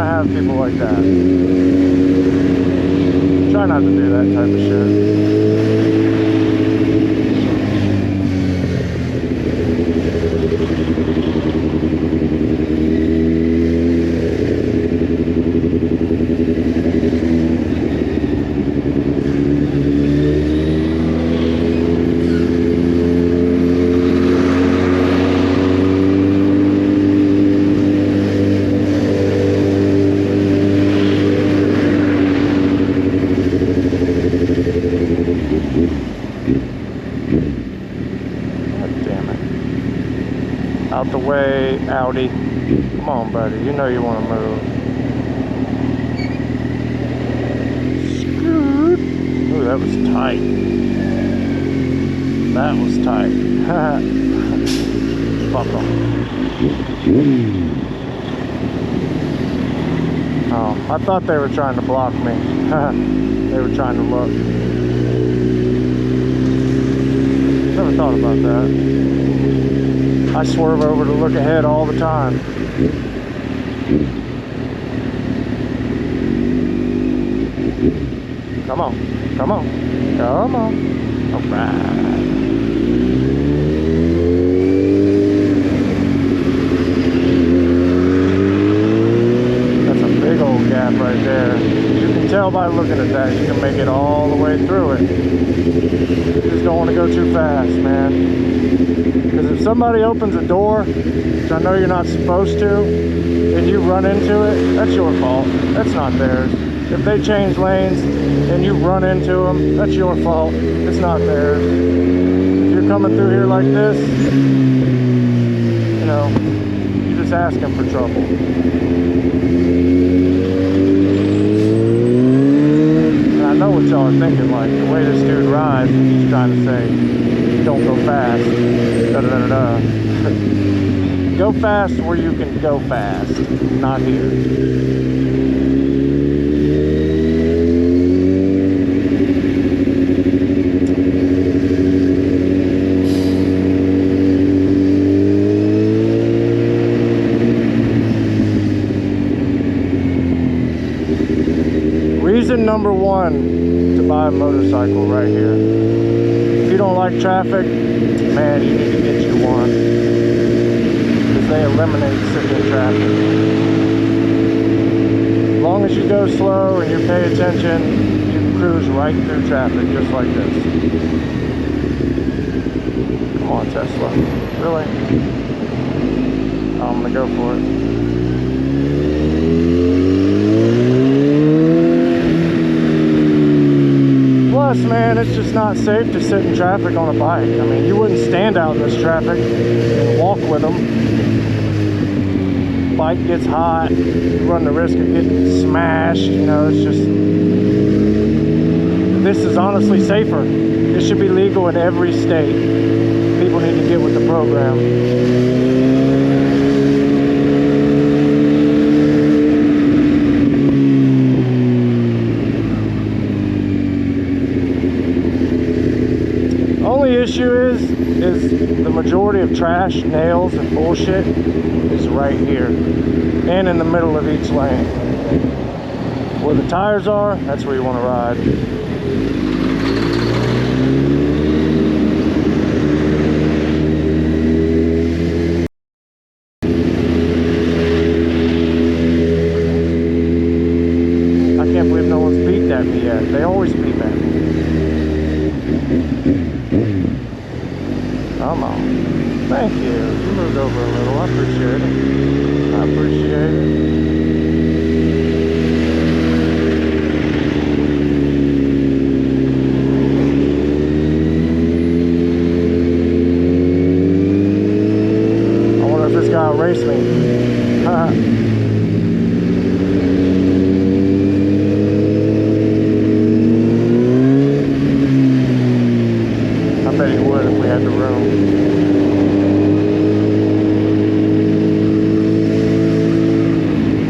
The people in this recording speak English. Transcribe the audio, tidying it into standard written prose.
have people like that. Try not to do that type of shit. Out the way, Audi. Come on, buddy. You know you want to move. Scoot. Ooh, that was tight. That was tight. Fuck them. Oh, I thought they were trying to block me. They were trying to look. Never thought about that. I swerve over to look ahead all the time. Come on, come on, come on. All right. That's a big old gap right there. You can tell by looking at that, you can make it all the way through it. You just don't want to go too fast, man. Because if somebody opens a door, which I know you're not supposed to, and you run into it, that's your fault. That's not theirs. If they change lanes and you run into them, that's your fault. It's not theirs. If you're coming through here like this, you know, you're just asking for trouble. And I know what y'all are thinking, like, the way this dude rides, he's trying to say, don't go fast. Da, da, da, da. Go fast where you can go fast, not here. Reason number one to buy a motorcycle right here. If you don't like traffic, man, you need to get you one. Because they eliminate sitting in traffic. As long as you go slow and you pay attention, you can cruise right through traffic just like this. Come on, Tesla. Really? Oh, I'm gonna go for it. Plus, man, it's just not safe to sit in traffic on a bike. I mean, you wouldn't stand out in this traffic and walk with them. Bike gets hot, you run the risk of getting smashed. You know, it's just, this is honestly safer. This should be legal in every state. People need to get with the program. Issue is the majority of trash, nails, and bullshit is right here and in the middle of each lane. Where the tires are, that's where you want to ride. I can't believe no one's beeped at me yet. They always beep at me. Come on. Thank you. You moved over a little. I appreciate it.